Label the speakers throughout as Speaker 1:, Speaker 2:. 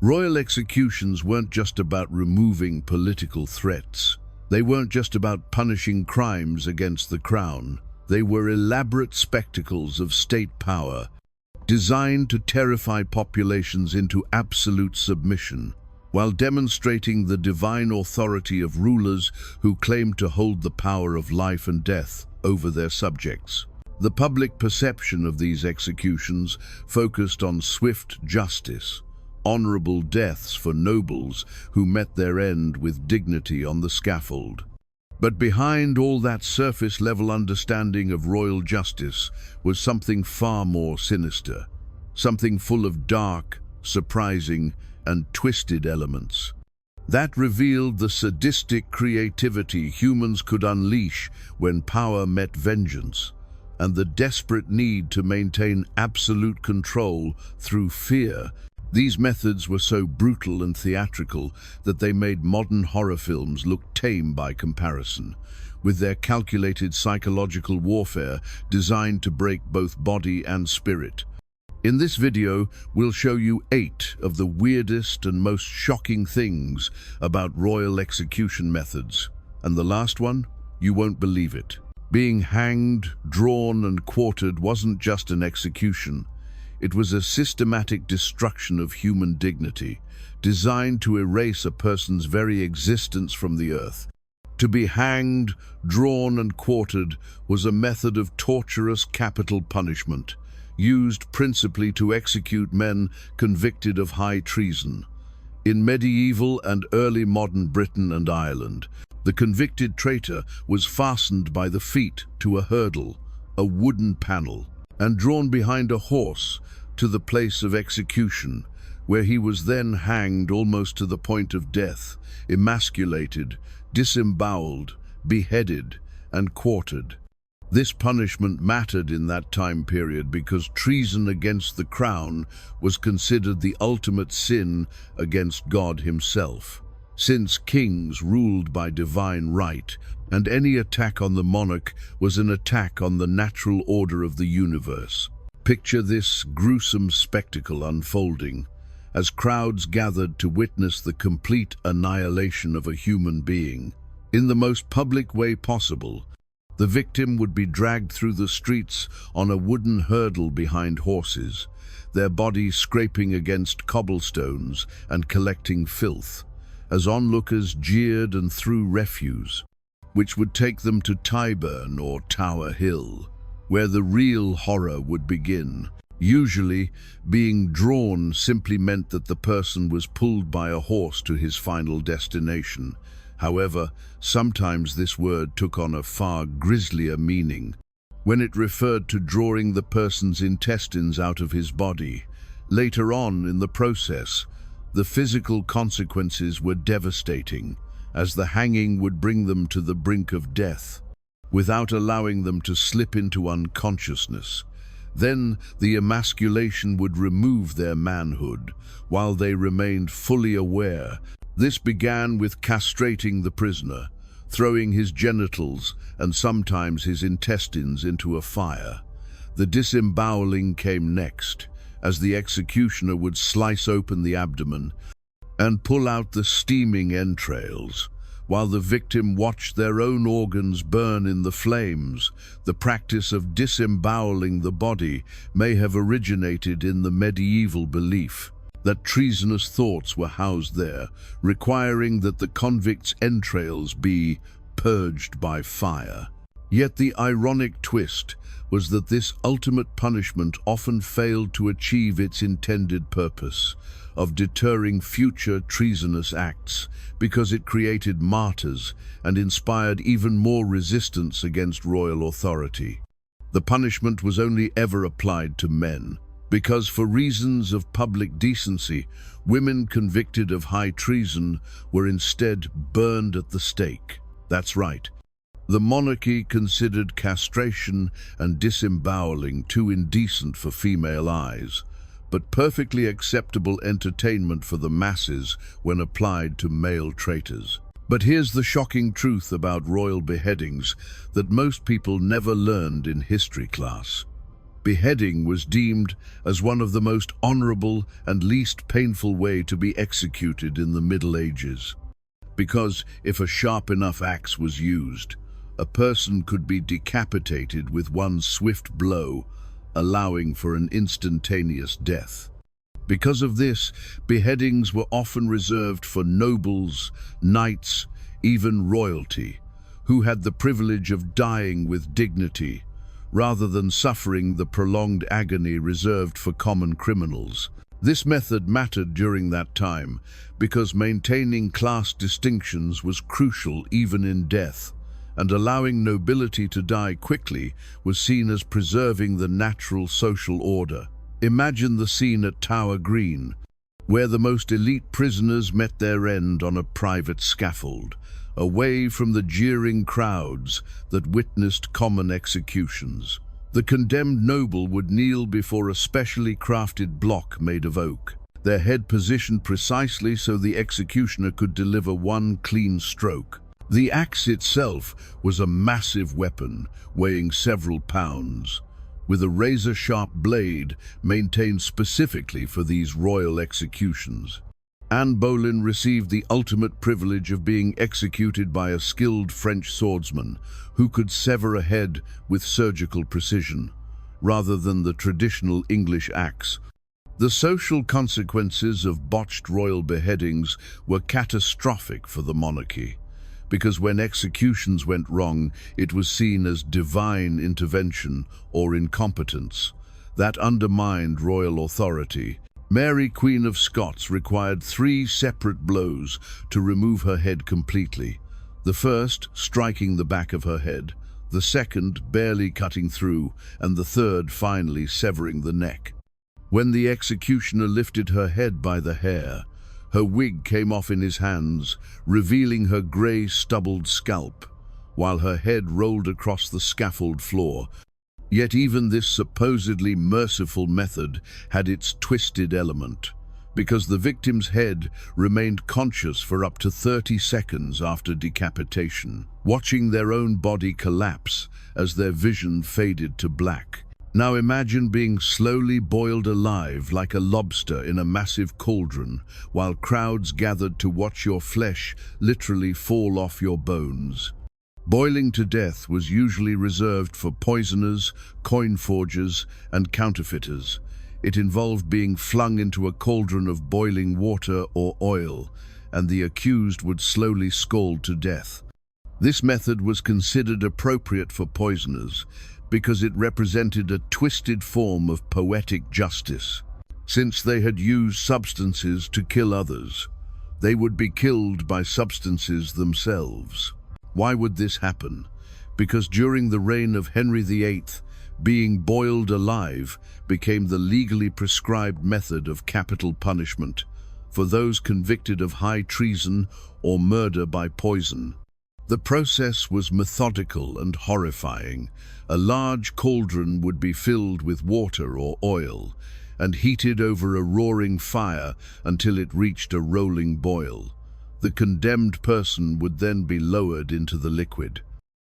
Speaker 1: Royal executions weren't just about removing political threats. They weren't just about punishing crimes against the crown. They were elaborate spectacles of state power, designed to terrify populations into absolute submission, while demonstrating the divine authority of rulers who claimed to hold the power of life and death over their subjects. The public perception of these executions focused on swift justice, honorable deaths for nobles who met their end with dignity on the scaffold. But behind all that surface-level understanding of royal justice was something far more sinister, something full of dark, surprising, and twisted elements. That revealed the sadistic creativity humans could unleash when power met vengeance, and the desperate need to maintain absolute control through fear. These methods were so brutal and theatrical that they made modern horror films look tame by comparison, with their calculated psychological warfare designed to break both body and spirit. In this video, we'll show you 8 of the weirdest and most shocking things about royal execution methods. And the last one? You won't believe it. Being hanged, drawn, and quartered wasn't just an execution. It was a systematic destruction of human dignity, designed to erase a person's very existence from the earth. To be hanged, drawn, and quartered was a method of torturous capital punishment, used principally to execute men convicted of high treason. In medieval and early modern Britain and Ireland, the convicted traitor was fastened by the feet to a hurdle, a wooden panel, and drawn behind a horse to the place of execution, where he was then hanged almost to the point of death, emasculated, disemboweled, beheaded, and quartered. This punishment mattered in that time period because treason against the crown was considered the ultimate sin against God himself. Since kings ruled by divine right, and any attack on the monarch was an attack on the natural order of the universe. Picture this gruesome spectacle unfolding as crowds gathered to witness the complete annihilation of a human being. In the most public way possible, the victim would be dragged through the streets on a wooden hurdle behind horses, their bodies scraping against cobblestones and collecting filth, as onlookers jeered and threw refuse, which would take them to Tyburn or Tower Hill, where the real horror would begin. Usually, being drawn simply meant that the person was pulled by a horse to his final destination. However, sometimes this word took on a far grislier meaning, when it referred to drawing the person's intestines out of his body. Later on in the process, the physical consequences were devastating, as the hanging would bring them to the brink of death, without allowing them to slip into unconsciousness. Then the emasculation would remove their manhood, while they remained fully aware. This began with castrating the prisoner, throwing his genitals and sometimes his intestines into a fire. The disemboweling came next, as the executioner would slice open the abdomen and pull out the steaming entrails, while the victim watched their own organs burn in the flames. The practice of disemboweling the body may have originated in the medieval belief that treasonous thoughts were housed there, requiring that the convict's entrails be purged by fire. Yet the ironic twist was that this ultimate punishment often failed to achieve its intended purpose of deterring future treasonous acts, because it created martyrs and inspired even more resistance against royal authority. The punishment was only ever applied to men, because for reasons of public decency, women convicted of high treason were instead burned at the stake. That's right. The monarchy considered castration and disemboweling too indecent for female eyes, but perfectly acceptable entertainment for the masses when applied to male traitors. But here's the shocking truth about royal beheadings that most people never learned in history class. Beheading was deemed as one of the most honorable and least painful way to be executed in the Middle Ages, because if a sharp enough axe was used, a person could be decapitated with one swift blow, allowing for an instantaneous death. Because of this, beheadings were often reserved for nobles, knights, even royalty, who had the privilege of dying with dignity, rather than suffering the prolonged agony reserved for common criminals. This method mattered during that time because maintaining class distinctions was crucial even in death, and allowing nobility to die quickly was seen as preserving the natural social order. Imagine the scene at Tower Green, where the most elite prisoners met their end on a private scaffold, away from the jeering crowds that witnessed common executions. The condemned noble would kneel before a specially crafted block made of oak, their head positioned precisely so the executioner could deliver one clean stroke. The axe itself was a massive weapon, weighing several pounds, with a razor-sharp blade maintained specifically for these royal executions. Anne Boleyn received the ultimate privilege of being executed by a skilled French swordsman who could sever a head with surgical precision, rather than the traditional English axe. The social consequences of botched royal beheadings were catastrophic for the monarchy, because when executions went wrong, it was seen as divine intervention or incompetence that undermined royal authority. Mary, Queen of Scots, required 3 separate blows to remove her head completely, the first striking the back of her head, the second barely cutting through, and the third finally severing the neck. When the executioner lifted her head by the hair, her wig came off in his hands, revealing her grey stubbled scalp, while her head rolled across the scaffold floor. Yet even this supposedly merciful method had its twisted element, because the victim's head remained conscious for up to 30 seconds after decapitation, watching their own body collapse as their vision faded to black. Now imagine being slowly boiled alive like a lobster in a massive cauldron, while crowds gathered to watch your flesh literally fall off your bones. Boiling to death was usually reserved for poisoners, coin forgers, and counterfeiters. It involved being flung into a cauldron of boiling water or oil, and the accused would slowly scald to death. This method was considered appropriate for poisoners because it represented a twisted form of poetic justice. Since they had used substances to kill others, they would be killed by substances themselves. Why would this happen? Because during the reign of Henry VIII, being boiled alive became the legally prescribed method of capital punishment for those convicted of high treason or murder by poison. The process was methodical and horrifying. A large cauldron would be filled with water or oil and heated over a roaring fire until it reached a rolling boil. The condemned person would then be lowered into the liquid,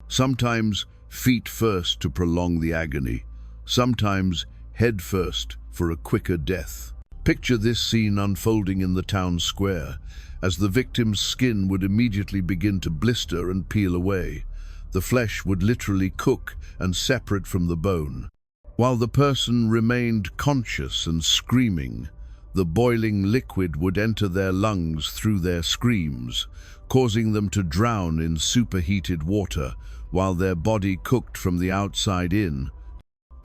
Speaker 1: sometimes feet first to prolong the agony, sometimes head first for a quicker death. Picture this scene unfolding in the town square, as the victim's skin would immediately begin to blister and peel away. The flesh would literally cook and separate from the bone. While the person remained conscious and screaming, the boiling liquid would enter their lungs through their screams, causing them to drown in superheated water while their body cooked from the outside in.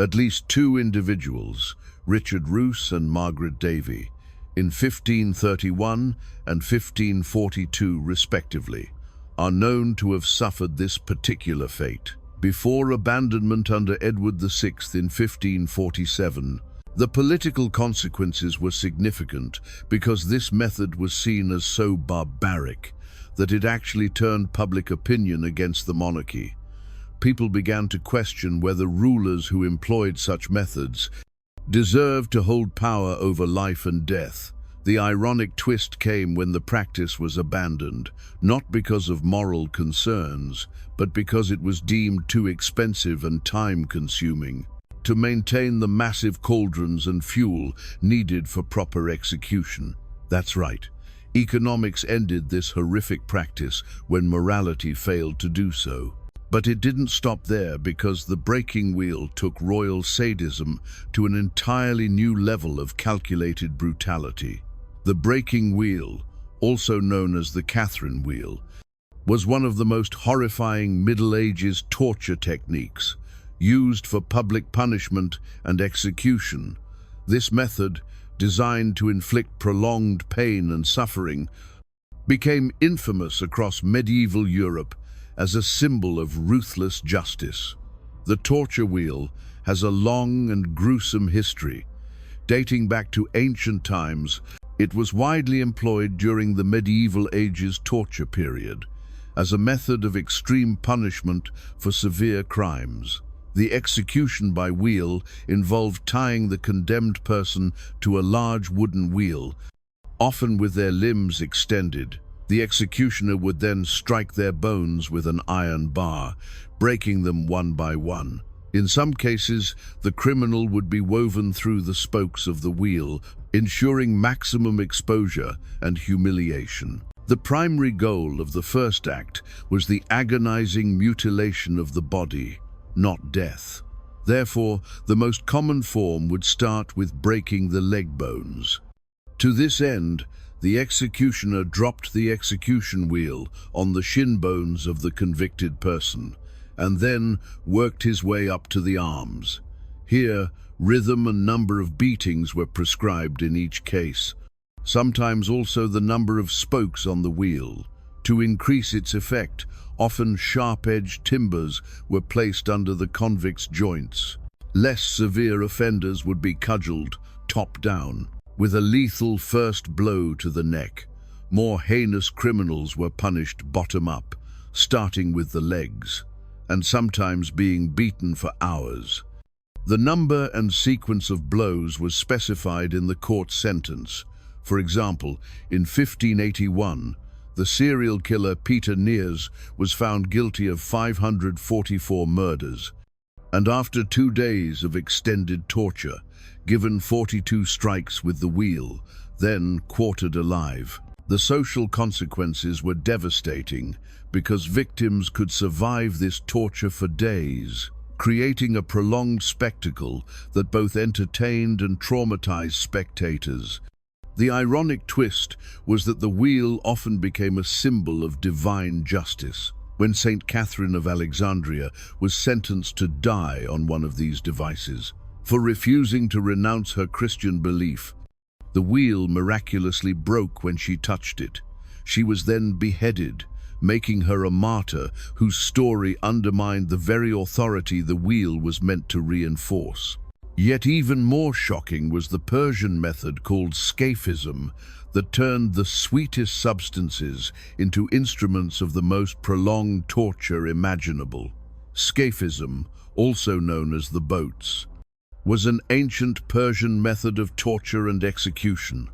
Speaker 1: At least 2 individuals, Richard Roos and Margaret Davy, in 1531 and 1542 respectively, are known to have suffered this particular fate. Before abandonment under Edward VI in 1547, the political consequences were significant because this method was seen as so barbaric that it actually turned public opinion against the monarchy. People began to question whether rulers who employed such methods deserved to hold power over life and death. The ironic twist came when the practice was abandoned, not because of moral concerns, but because it was deemed too expensive and time-consuming. to maintain the massive cauldrons and fuel needed for proper execution. That's right. Economics ended this horrific practice when morality failed to do so. But it didn't stop there, because the breaking wheel took royal sadism to an entirely new level of calculated brutality. The breaking wheel, also known as the Catherine wheel, was one of the most horrifying Middle Ages torture techniques, used for public punishment and execution. This method, designed to inflict prolonged pain and suffering, became infamous across medieval Europe as a symbol of ruthless justice. The torture wheel has a long and gruesome history. Dating back to ancient times, it was widely employed during the medieval ages torture period as a method of extreme punishment for severe crimes. The execution by wheel involved tying the condemned person to a large wooden wheel, often with their limbs extended. The executioner would then strike their bones with an iron bar, breaking them one by one. In some cases, the criminal would be woven through the spokes of the wheel, ensuring maximum exposure and humiliation. The primary goal of the first act was the agonizing mutilation of the body, not death. Therefore, the most common form would start with breaking the leg bones. To this end, the executioner dropped the execution wheel on the shin bones of the convicted person, and then worked his way up to the arms. Here, rhythm and number of beatings were prescribed in each case, sometimes also the number of spokes on the wheel. To increase its effect, often sharp-edged timbers were placed under the convict's joints. Less severe offenders would be cudgeled top down, with a lethal first blow to the neck. More heinous criminals were punished bottom up, starting with the legs, and sometimes being beaten for hours. The number and sequence of blows was specified in the court sentence. For example, in 1581, the serial killer Peter Neers was found guilty of 544 murders, and after 2 days of extended torture, given 42 strikes with the wheel, then quartered alive. The social consequences were devastating because victims could survive this torture for days, creating a prolonged spectacle that both entertained and traumatized spectators. The ironic twist was that the wheel often became a symbol of divine justice. When Saint Catherine of Alexandria was sentenced to die on one of these devices for refusing to renounce her Christian belief, the wheel miraculously broke when she touched it. She was then beheaded, making her a martyr whose story undermined the very authority the wheel was meant to reinforce. Yet even more shocking was the Persian method called scaphism that turned the sweetest substances into instruments of the most prolonged torture imaginable. Scaphism, also known as the boats, was an ancient Persian method of torture and execution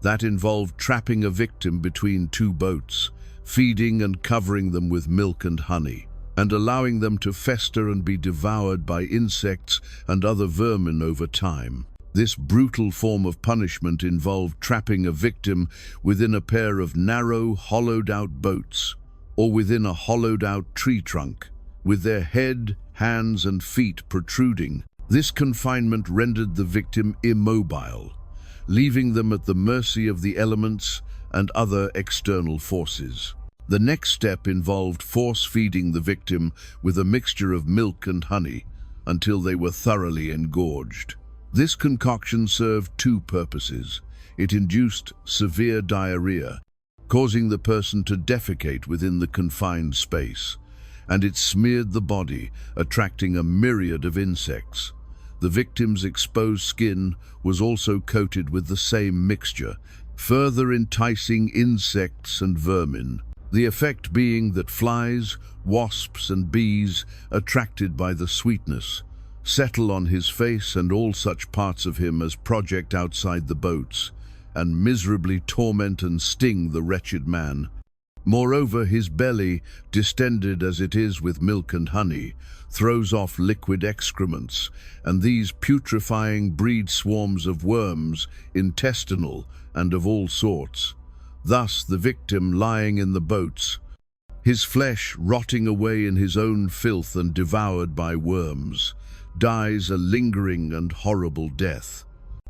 Speaker 1: that involved trapping a victim between 2 boats, feeding and covering them with milk and honey, and allowing them to fester and be devoured by insects and other vermin over time. This brutal form of punishment involved trapping a victim within a pair of narrow, hollowed-out boats, or within a hollowed-out tree trunk, with their head, hands, and feet protruding. This confinement rendered the victim immobile, leaving them at the mercy of the elements and other external forces. The next step involved force-feeding the victim with a mixture of milk and honey until they were thoroughly engorged. This concoction served 2 purposes. It induced severe diarrhea, causing the person to defecate within the confined space, and it smeared the body, attracting a myriad of insects. The victim's exposed skin was also coated with the same mixture, further enticing insects and vermin. The effect being that flies, wasps, and bees, attracted by the sweetness, settle on his face and all such parts of him as project outside the boats, and miserably torment and sting the wretched man. Moreover, his belly, distended as it is with milk and honey, throws off liquid excrements, and these putrefying breed swarms of worms, intestinal and of all sorts. Thus the victim lying in the boats, his flesh rotting away in his own filth and devoured by worms, dies a lingering and horrible death.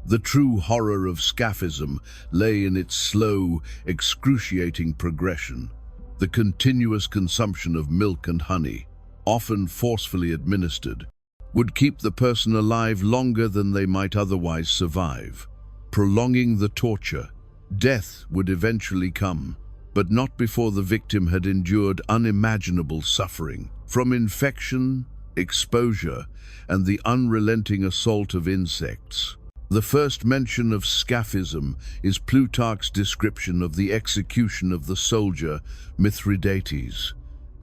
Speaker 1: The true horror of scaphism lay in its slow, excruciating progression. The continuous consumption of milk and honey, often forcefully administered, would keep the person alive longer than they might otherwise survive, prolonging the torture. Death would eventually come, but not before the victim had endured unimaginable suffering from infection, exposure, and the unrelenting assault of insects. The first mention of scaphism is Plutarch's description of the execution of the soldier Mithridates,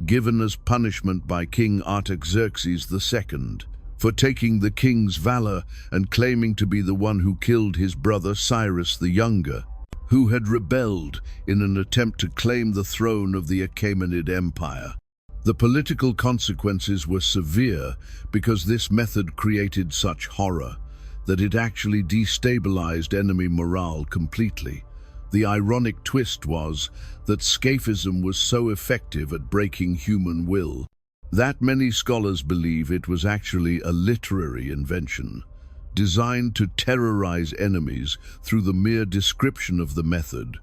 Speaker 1: given as punishment by King Artaxerxes II for taking the king's valor and claiming to be the one who killed his brother Cyrus the Younger, who had rebelled in an attempt to claim the throne of the Achaemenid Empire. The political consequences were severe because this method created such horror that it actually destabilized enemy morale completely. The ironic twist was that scaphism was so effective at breaking human will that many scholars believe it was actually a literary invention, designed to terrorize enemies through the mere description of the method,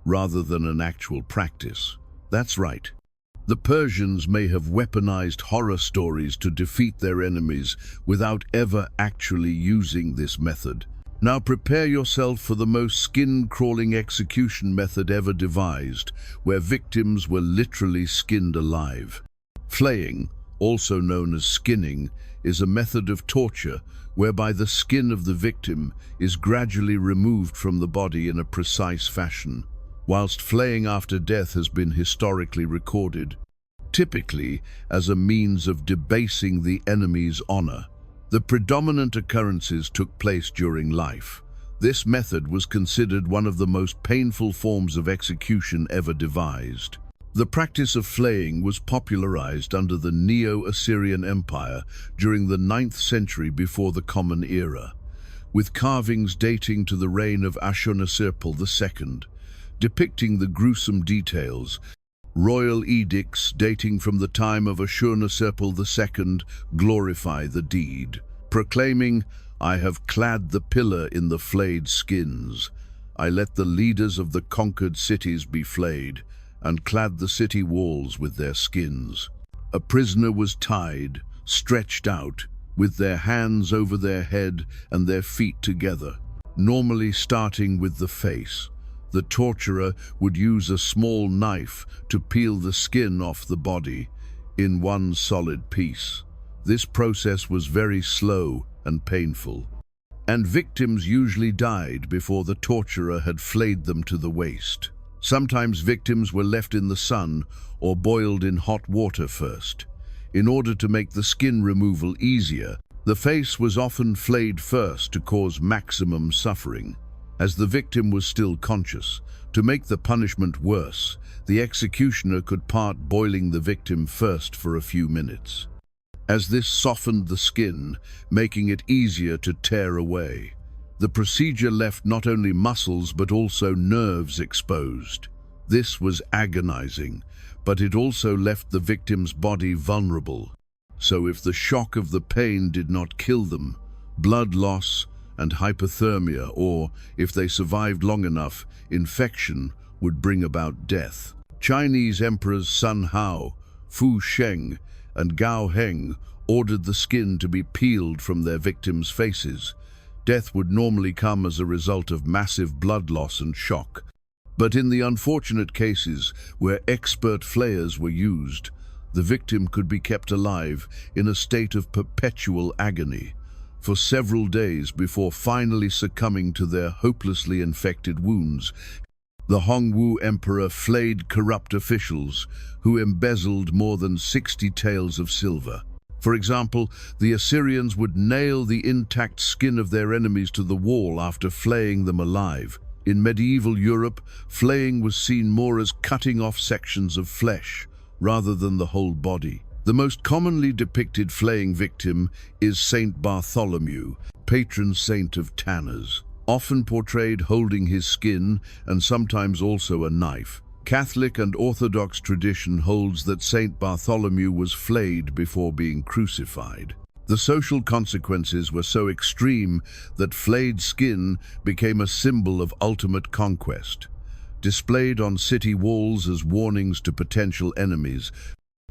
Speaker 1: rather than an actual practice. That's right. The Persians may have weaponized horror stories to defeat their enemies without ever actually using this method. Now prepare yourself for the most skin-crawling execution method ever devised, where victims were literally skinned alive. Flaying, also known as skinning, is a method of torture whereby the skin of the victim is gradually removed from the body in a precise fashion, whilst flaying after death has been historically recorded, typically as a means of debasing the enemy's honor. The predominant occurrences took place during life. This method was considered one of the most painful forms of execution ever devised. The practice of flaying was popularized under the Neo-Assyrian Empire during the 9th century before the Common Era, with carvings dating to the reign of Ashurnasirpal II, depicting the gruesome details. Royal edicts dating from the time of Ashurnasirpal II glorify the deed, proclaiming, "I have clad the pillar in the flayed skins. I let the leaders of the conquered cities be flayed, and clad the city walls with their skins." A prisoner was tied, stretched out, with their hands over their head and their feet together, normally starting with the face. The torturer would use a small knife to peel the skin off the body in one solid piece. This process was very slow and painful, and victims usually died before the torturer had flayed them to the waist. Sometimes victims were left in the sun or boiled in hot water first. In order to make the skin removal easier, the face was often flayed first to cause maximum suffering, as the victim was still conscious. To make the punishment worse, the executioner could part boiling the victim first for a few minutes, as this softened the skin, making it easier to tear away. The procedure left not only muscles but also nerves exposed. This was agonizing, but it also left the victim's body vulnerable. So if the shock of the pain did not kill them, blood loss and hypothermia, or, if they survived long enough, infection would bring about death. Chinese emperors Sun Hao, Fu Sheng, and Gao Heng ordered the skin to be peeled from their victims' faces. Death would normally come as a result of massive blood loss and shock. But in the unfortunate cases where expert flayers were used, the victim could be kept alive in a state of perpetual agony for several days before finally succumbing to their hopelessly infected wounds. The Hongwu emperor flayed corrupt officials who embezzled more than 60 taels of silver. For example, the Assyrians would nail the intact skin of their enemies to the wall after flaying them alive. In medieval Europe, flaying was seen more as cutting off sections of flesh rather than the whole body. The most commonly depicted flaying victim is Saint Bartholomew, patron saint of tanners, often portrayed holding his skin and sometimes also a knife. Catholic and Orthodox tradition holds that Saint Bartholomew was flayed before being crucified. The social consequences were so extreme that flayed skin became a symbol of ultimate conquest, displayed on city walls as warnings to potential enemies.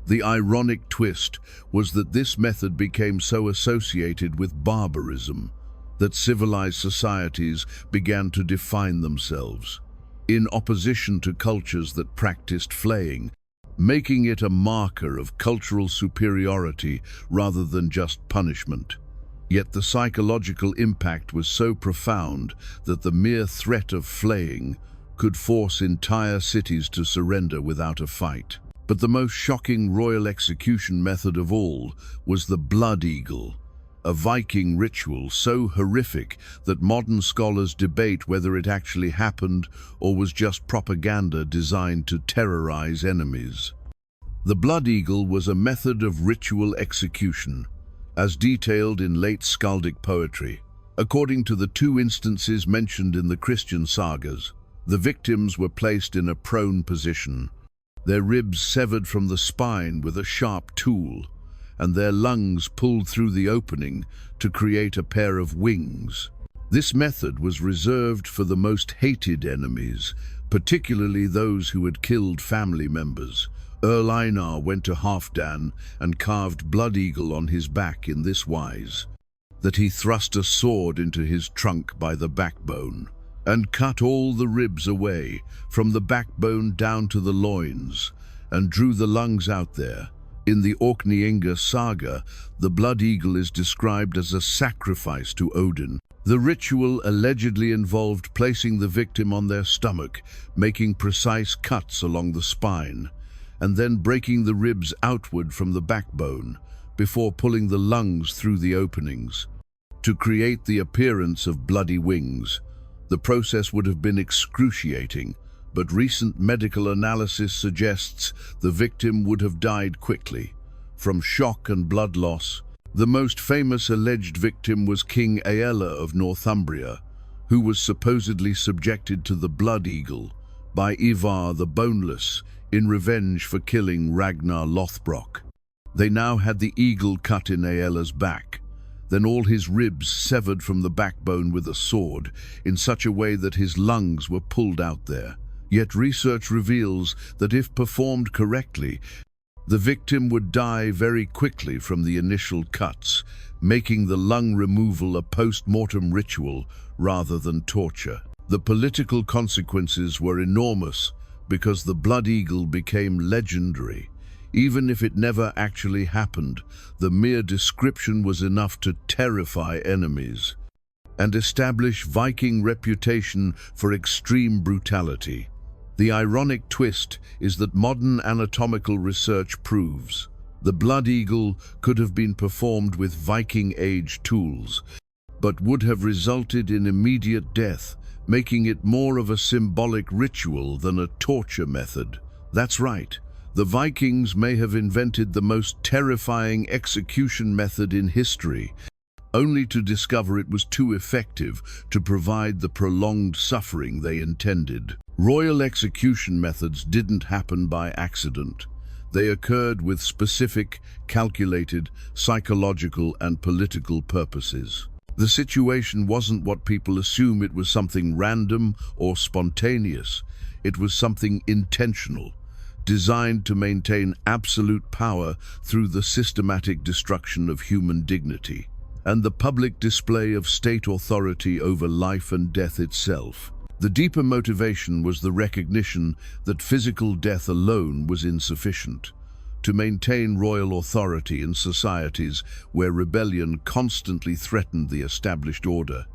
Speaker 1: The ironic twist was that this method became so associated with barbarism that civilized societies began to define themselves in opposition to cultures that practiced flaying, making it a marker of cultural superiority rather than just punishment. Yet the psychological impact was so profound that the mere threat of flaying could force entire cities to surrender without a fight. But the most shocking royal execution method of all was the blood eagle, a Viking ritual so horrific that modern scholars debate whether it actually happened or was just propaganda designed to terrorize enemies. The blood eagle was a method of ritual execution, as detailed in late skaldic poetry. According to the two instances mentioned in the Christian sagas, the victims were placed in a prone position, their ribs severed from the spine with a sharp tool, and their lungs pulled through the opening to create a pair of wings. This method was reserved for the most hated enemies, particularly those who had killed family members. Earl Einar went to Halfdan and carved blood eagle on his back in this wise, that he thrust a sword into his trunk by the backbone, and cut all the ribs away, from the backbone down to the loins, and drew the lungs out there. In the Orkneyinga saga, the blood eagle is described as a sacrifice to Odin. The ritual allegedly involved placing the victim on their stomach, making precise cuts along the spine, and then breaking the ribs outward from the backbone, before pulling the lungs through the openings, to create the appearance of bloody wings. The process would have been excruciating, but recent medical analysis suggests the victim would have died quickly, from shock and blood loss. The most famous alleged victim was King Aella of Northumbria, who was supposedly subjected to the blood eagle by Ivar the Boneless in revenge for killing Ragnar Lothbrok. They now had the eagle cut in Aella's back, then all his ribs severed from the backbone with a sword in such a way that his lungs were pulled out there. Yet research reveals that if performed correctly, the victim would die very quickly from the initial cuts, making the lung removal a post-mortem ritual rather than torture. The political consequences were enormous because the blood eagle became legendary. Even if it never actually happened, the mere description was enough to terrify enemies and establish Viking reputation for extreme brutality. The ironic twist is that modern anatomical research proves the blood eagle could have been performed with Viking-age tools, but would have resulted in immediate death, making it more of a symbolic ritual than a torture method. That's right, the Vikings may have invented the most terrifying execution method in history, only to discover it was too effective to provide the prolonged suffering they intended. Royal execution methods didn't happen by accident. They occurred with specific, calculated, psychological and political purposes. The situation wasn't what people assume it was, something random or spontaneous. It was something intentional, designed to maintain absolute power through the systematic destruction of human dignity and the public display of state authority over life and death itself. The deeper motivation was the recognition that physical death alone was insufficient to maintain royal authority in societies where rebellion constantly threatened the established order.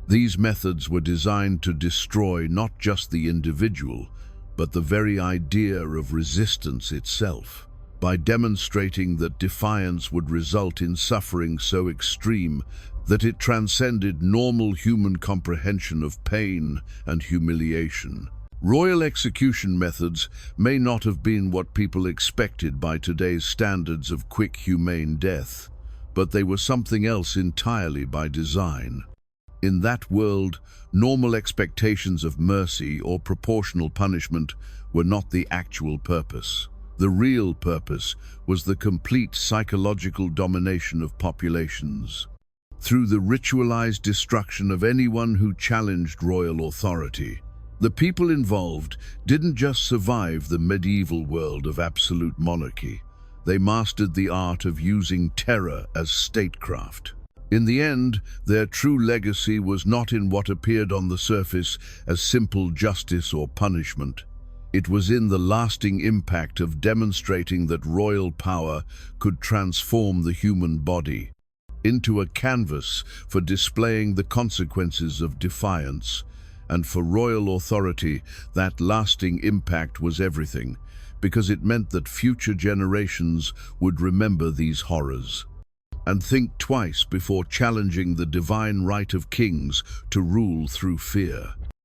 Speaker 1: These methods were designed to destroy not just the individual, but the very idea of resistance itself. By demonstrating that defiance would result in suffering so extreme that it transcended normal human comprehension of pain and humiliation. Royal execution methods may not have been what people expected by today's standards of quick, humane death, but they were something else entirely by design. In that world, normal expectations of mercy or proportional punishment were not the actual purpose. The real purpose was the complete psychological domination of populations. Through the ritualized destruction of anyone who challenged royal authority, the people involved didn't just survive the medieval world of absolute monarchy. They mastered the art of using terror as statecraft. In the end, their true legacy was not in what appeared on the surface as simple justice or punishment. It was in the lasting impact of demonstrating that royal power could transform the human body into a canvas for displaying the consequences of defiance. And for royal authority, that lasting impact was everything, because it meant that future generations would remember these horrors and think twice before challenging the divine right of kings to rule through fear.